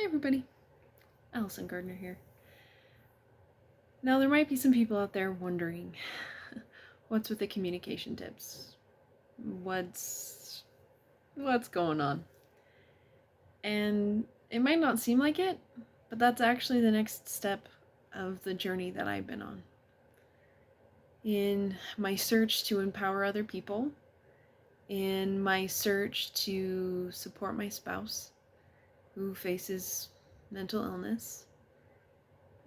Hey everybody, Allison Gardner here. Now there might be some people out there wondering, what's with the communication tips? What's going on? And it might not seem like it, but that's actually the next step of the journey that I've been on. In my search to empower other people, in my search to support my spouse who faces mental illness,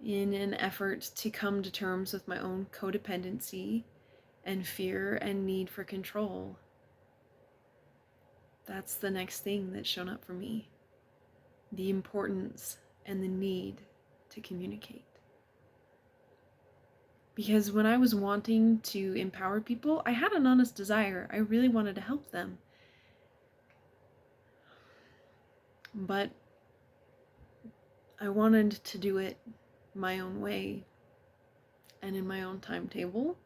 in an effort to come to terms with my own codependency and fear and need for control. That's the next thing that's shown up for me. The importance and the need to communicate. Because when I was wanting to empower people, I had an honest desire. I really wanted to help them. But I wanted to do it my own way and in my own timetable.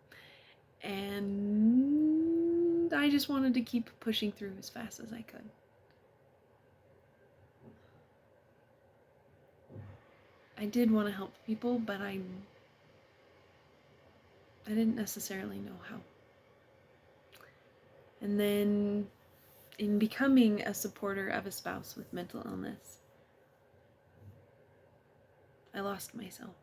And I just wanted to keep pushing through as fast as I could. I did want to help people, but I didn't necessarily know how. And then in becoming a supporter of a spouse with mental illness, I lost myself.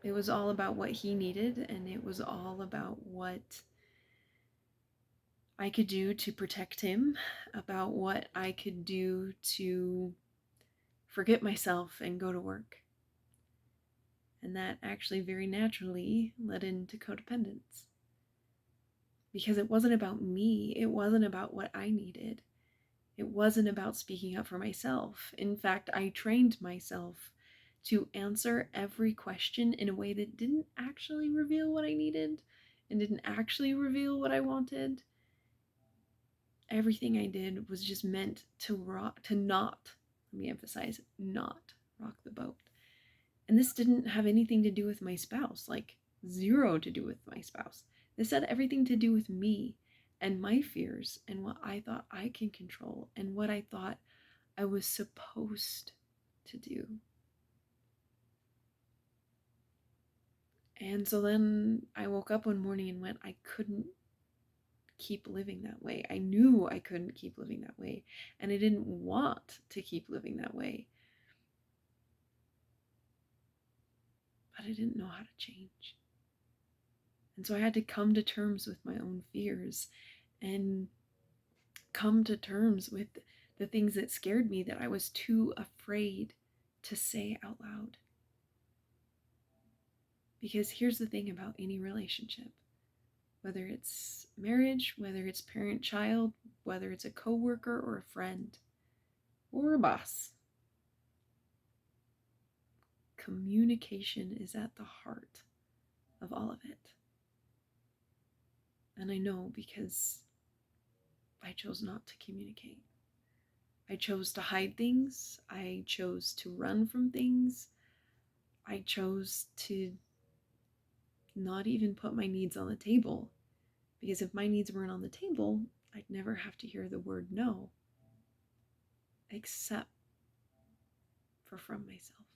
It was all about what he needed, and it was all about what I could do to protect him, about what I could do to forget myself and go to work. And that actually very naturally led into codependence. Because it wasn't about me, it wasn't about what I needed. It wasn't about speaking up for myself. In fact, I trained myself to answer every question in a way that didn't actually reveal what I needed and didn't actually reveal what I wanted. Everything I did was just meant to not, let me emphasize, not rock the boat. And this didn't have anything to do with my spouse, like zero to do with my spouse. This had everything to do with me and my fears and what I thought I can control and what I thought I was supposed to do. And so then I woke up one morning and went, I couldn't keep living that way. I knew I couldn't keep living that way. And I didn't want to keep living that way. But I didn't know how to change. And so I had to come to terms with my own fears and come to terms with the things that scared me that I was too afraid to say out loud. Because here's the thing about any relationship, whether it's marriage, whether it's parent-child, whether it's a coworker or a friend or a boss, communication is at the heart of all of it. And I know because I chose not to communicate. I chose to hide things. I chose to run from things. I chose to not even put my needs on the table. Because if my needs weren't on the table, I'd never have to hear the word no. Except for from myself.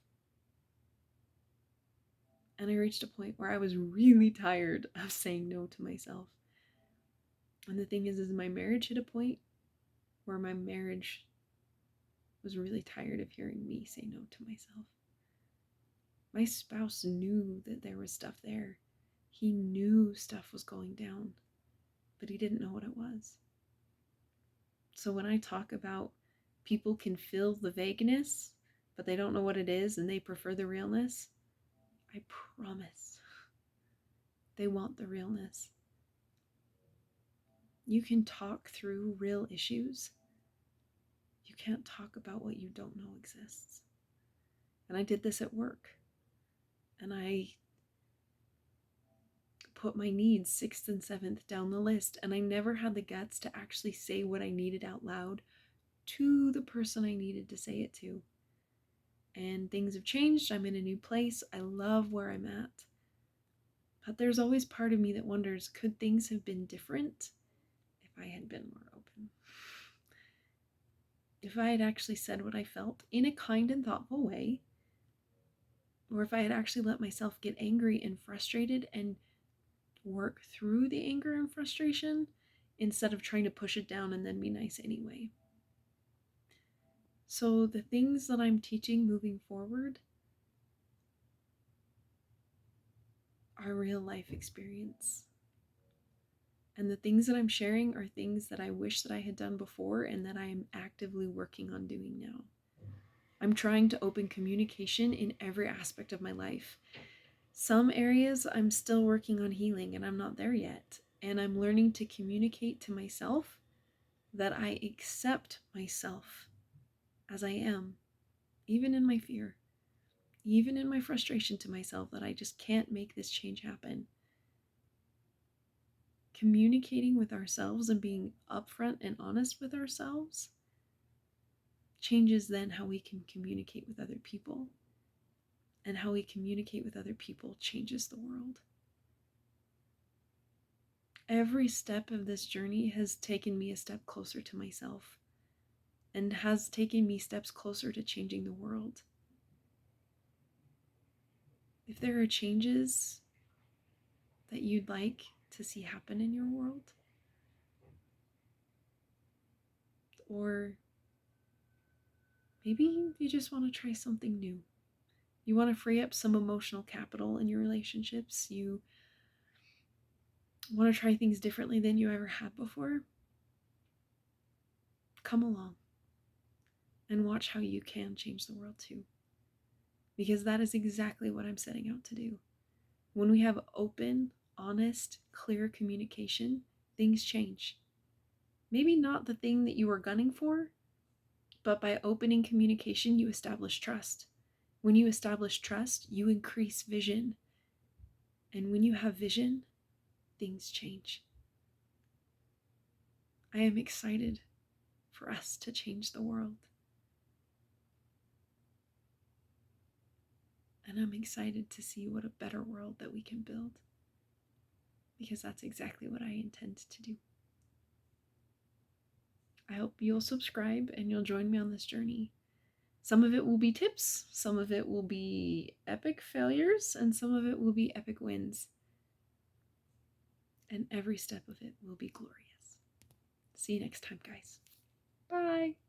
And I reached a point where I was really tired of saying no to myself. And the thing is my marriage hit a point where my marriage was really tired of hearing me say no to myself. My spouse knew that there was stuff there. He knew stuff was going down, but he didn't know what it was. So when I talk about people can feel the vagueness, but they don't know what it is and they prefer the realness, I promise they want the realness. You can talk through real issues. You can't talk about what you don't know exists. And I did this at work. And I put my needs 6th and 7th down the list. And I never had the guts to actually say what I needed out loud to the person I needed to say it to. And things have changed. I'm in a new place. I love where I'm at. But there's always part of me that wonders, could things have been different if I had been more open? if I had actually said what I felt in a kind and thoughtful way, or if I had actually let myself get angry and frustrated and work through the anger and frustration instead of trying to push it down and then be nice anyway. So, the things that I'm teaching moving forward are real life experience. And the things that I'm sharing are things that I wish that I had done before and that I am actively working on doing now. I'm trying to open communication in every aspect of my life. Some areas I'm still working on healing and I'm not there yet. And I'm learning to communicate to myself that I accept myself as I am, even in my fear, even in my frustration to myself that I just can't make this change happen. Communicating with ourselves and being upfront and honest with ourselves changes then how we can communicate with other people. And how we communicate with other people changes the world. Every step of this journey has taken me a step closer to myself and has taken me steps closer to changing the world. If there are changes that you'd like to see happen in your world, or maybe you just want to try something new. You want to free up some emotional capital in your relationships. You want to try things differently than you ever have before. Come along and watch how you can change the world too. Because that is exactly what I'm setting out to do. When we have open, honest, clear communication, things change. Maybe not the thing that you were gunning for, but by opening communication, you establish trust. When you establish trust, you increase vision. And when you have vision, things change. I am excited for us to change the world. And I'm excited to see what a better world that we can build. Because that's exactly what I intend to do. I hope you'll subscribe and you'll join me on this journey. Some of it will be tips, some of it will be epic failures, and some of it will be epic wins. And every step of it will be glorious. See you next time, guys. Bye.